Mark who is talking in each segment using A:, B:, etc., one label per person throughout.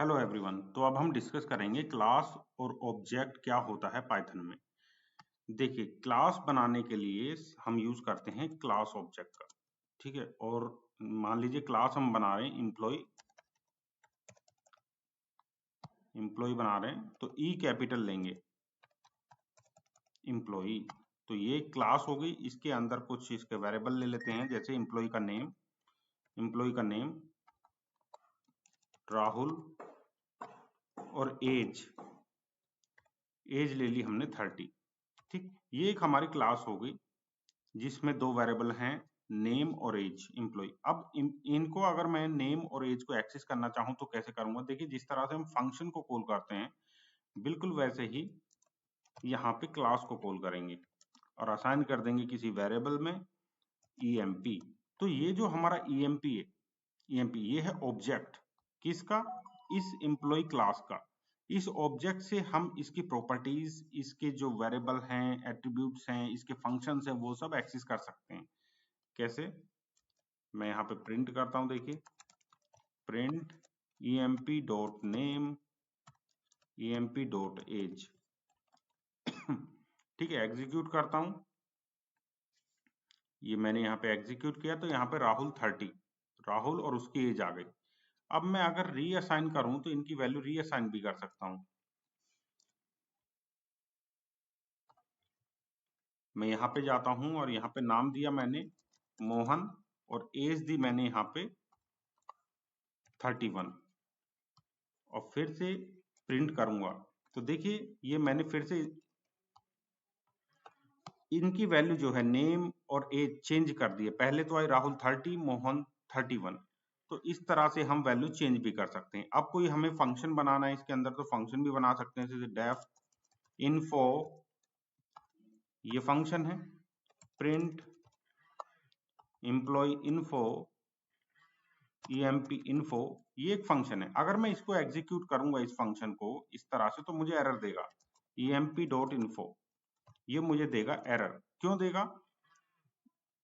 A: Hello everyone. तो अब हम डिस्कस करेंगे क्लास और ऑब्जेक्ट क्या होता है पाइथन में। देखिए, क्लास बनाने के लिए हम यूज करते हैं क्लास ऑब्जेक्ट का, ठीक है। और मान लीजिए क्लास हम बना रहे हैं एम्प्लॉय बना रहे हैं, तो ई कैपिटल लेंगे, एम्प्लॉय। तो ये क्लास हो गई, इसके अंदर कुछ इसके वेरिएबल ले लेते हैं, जैसे एम्प्लॉय का नेम राहुल और एज ले ली हमने 30, ठीक। ये एक हमारी क्लास हो गई जिसमें दो वेरिएबल हैं, नेम और एज, एम्प्लॉय। अब इनको अगर मैं नेम और एज को एक्सेस करना चाहूं तो कैसे करूंगा? देखिए, जिस तरह से हम फंक्शन को कॉल करते हैं बिल्कुल वैसे ही यहाँ पे क्लास को कॉल करेंगे और असाइन कर देंगे किसी वेरिएबल में ईएमपी। तो ये जो हमारा ईएमपी है, ये है ऑब्जेक्ट किसका? इस एम्प्लॉय क्लास का। इस ऑब्जेक्ट से हम इसकी प्रॉपर्टीज, इसके जो वेरिएबल हैं, एट्रीब्यूट्स हैं, इसके फंक्शंस हैं, वो सब एक्सेस कर सकते हैं। कैसे? मैं यहाँ पे प्रिंट करता हूं, देखिए, प्रिंट emp.name emp.age, ठीक है। एग्जीक्यूट करता हूं, ये मैंने यहाँ पे एग्जीक्यूट किया तो यहाँ पे राहुल और उसकी एज आ गई। अब मैं अगर रीअसाइन करूं तो इनकी वैल्यू रीअसाइन भी कर सकता हूं। मैं यहाँ पे जाता हूं और यहाँ पे नाम दिया मैंने मोहन और एज दी मैंने यहाँ पे 31 और फिर से प्रिंट करूंगा तो देखिए ये मैंने फिर से इनकी वैल्यू जो है नेम और एज चेंज कर दी है। पहले तो आई राहुल 30, मोहन 31। तो इस तरह से हम वैल्यू चेंज भी कर सकते हैं। अब कोई हमें फंक्शन बनाना है इसके अंदर तो फंक्शन भी बना सकते हैं, जैसे डेफ इन्फो, ये फंक्शन है। Print employ info emp info, ये एक फंक्शन है। अगर मैं इसको एग्जीक्यूट करूंगा इस फंक्शन को इस तरह से तो मुझे एरर देगा। emp.info ये मुझे देगा एरर। क्यों देगा?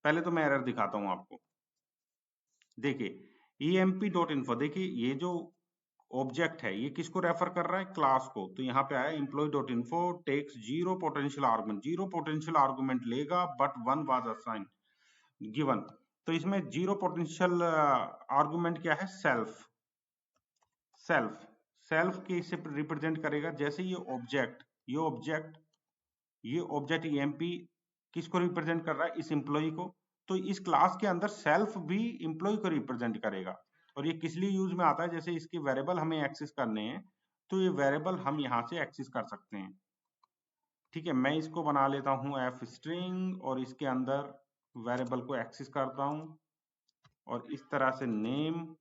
A: पहले तो मैं एरर दिखाता हूं आपको। देखिए emp.info, देखिए ये जो ऑब्जेक्ट है ये किसको रेफर कर रहा है? क्लास को। तो यहाँ पे आया employee.info takes zero potential argument लेगा but one was assign given. तो इसमें जीरो पोटेंशियल आर्गुमेंट क्या है? सेल्फ के इसे रिप्रेजेंट करेगा। जैसे ये ऑब्जेक्ट ईएमपी किसको रिप्रेजेंट कर रहा है? इस एम्प्लॉय को। तो इस क्लास के अंदर सेल्फ भी एम्प्लॉय को रिप्रेजेंट करेगा। और ये किस लिए यूज में आता है? जैसे इसके वेरिएबल हमें एक्सेस करने हैं तो ये वेरिएबल हम यहाँ से एक्सेस कर सकते हैं, ठीक है। मैं इसको बना लेता हूं एफ स्ट्रिंग और इसके अंदर वेरिएबल को एक्सेस करता हूं और इस तरह से नेम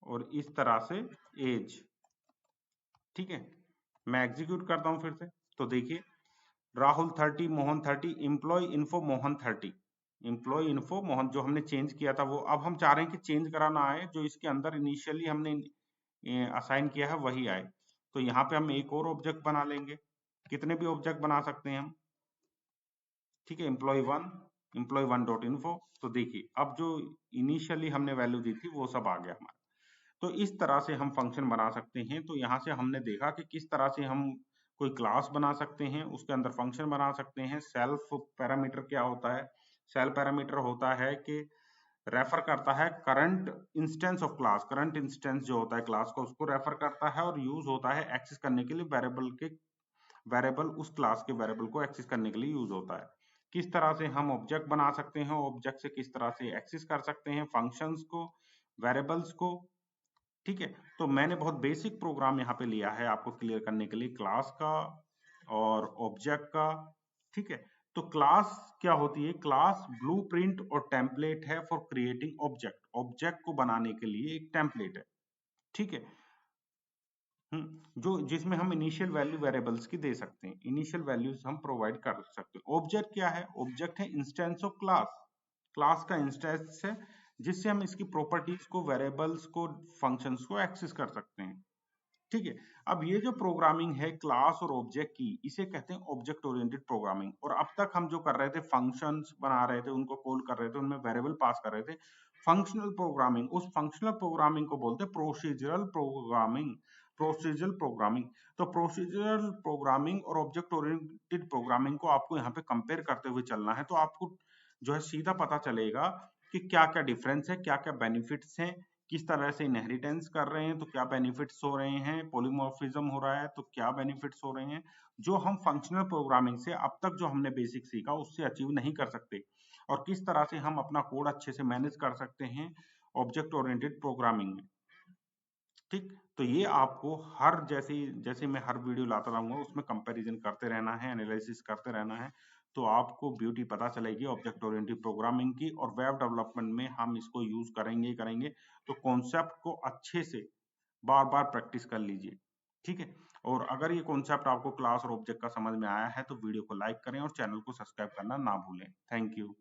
A: और इस तरह से एज, ठीक है। मैं एग्जीक्यूट करता हूं फिर से तो देखिए Rahul 30, Mohan 30, employ info Mohan 30, employ info Mohan जो हमने चेंज किया था वो अब हम चाह रहे हैं कि चेंज कराना आए, जो इसके अंदर इनिशियली हमने असाइन किया है वही आए। तो यहाँ पे हम एक और ऑब्जेक्ट बना लेंगे। कितने भी ऑब्जेक्ट बना सकते हैं हम, ठीक है। Employ one dot info. तो देखिए अब जो इनिशियली हमने वैल्यू दी थी वो सब आ गया हमारा। तो इस तरह से हम फंक्शन बना सकते हैं। तो यहाँ से हमने देखा कि किस तरह से हम कोई क्लास बना सकते हैं, उसके अंदर फंक्शन बना सकते हैं। सेल्फ पैरामीटर क्या होता है? सेल्फ पैरामीटर होता है कि रेफर करता है current instance of class. Current instance जो होता है क्लास का उसको रेफर करता है और यूज होता है एक्सेस करने के लिए वेरिएबल उस क्लास के वेरिएबल को एक्सेस करने के लिए यूज होता है। किस तरह से हम ऑब्जेक्ट बना सकते हैं, ऑब्जेक्ट से किस तरह से एक्सेस कर सकते हैं फंक्शंस को, वेरिएबल्स को, ठीक है। तो मैंने बहुत बेसिक प्रोग्राम यहाँ पे लिया है आपको क्लियर करने के लिए क्लास का और ऑब्जेक्ट का, ठीक है। तो क्लास क्या होती है? क्लास ब्लूप्रिंट और टेम्पलेट है फॉर क्रिएटिंग ऑब्जेक्ट को बनाने के लिए एक टेम्पलेट है, ठीक है। जो जिसमें हम इनिशियल वैल्यू वेरिएबल्स की दे सकते हैं, इनिशियल वैल्यूज हम प्रोवाइड कर सकते हैं। ऑब्जेक्ट क्या है? ऑब्जेक्ट है इंस्टेंस ऑफ क्लास का इंस्टेंस है जिससे हम इसकी प्रॉपर्टीज को, वेरिएबल्स को, फंक्शंस को एक्सेस कर सकते हैं, ठीक है। अब ये जो प्रोग्रामिंग है क्लास और ऑब्जेक्ट की, इसे कहते हैं ऑब्जेक्ट ओरिएंटेड प्रोग्रामिंग। और अब तक हम जो कर रहे थे फंक्शंस बना रहे थे, उनको कॉल कर रहे थे, उनमें वेरिएबल पास कर रहे थे। फंक्शनल प्रोग्रामिंग, उस फंक्शनल प्रोग्रामिंग को बोलते हैं प्रोसीजरल प्रोग्रामिंग। प्रोसीजरल प्रोग्रामिंग, तो प्रोसीजरल प्रोग्रामिंग और ऑब्जेक्ट ओरिएंटेड प्रोग्रामिंग को आपको यहाँ पे कंपेयर करते हुए चलना है। तो आपको जो है सीधा पता चलेगा कि क्या क्या डिफरेंस है, क्या क्या बेनिफिट्स हैं, किस तरह से इनहेरिटेंस कर रहे हैं तो क्या बेनिफिट्स हो रहे हैं, पॉलीमॉर्फिज्म हो रहा है तो क्या बेनिफिट्स हो रहे हैं, जो हम फंक्शनल प्रोग्रामिंग से अब तक जो हमने बेसिक सीखा उससे अचीव नहीं कर सकते, और किस तरह से हम अपना कोड अच्छे से मैनेज कर सकते हैं ऑब्जेक्ट ओरिएंटेड प्रोग्रामिंग में। ठीक, तो ये आपको हर जैसे जैसे मैं हर वीडियो लाता रहूंगा उसमें कंपैरिजन करते रहना है, एनालिसिस करते रहना है, तो आपको ब्यूटी पता चलेगी ऑब्जेक्ट ओरिएंटेड प्रोग्रामिंग की। और वेब डेवलपमेंट में हम इसको यूज करेंगे ही करेंगे, तो कॉन्सेप्ट को अच्छे से बार बार प्रैक्टिस कर लीजिए। ठीक है, और अगर ये कॉन्सेप्ट आपको क्लास और ऑब्जेक्ट का समझ में आया है तो वीडियो को लाइक करें और चैनल को सब्सक्राइब करना ना भूलें। Thank you.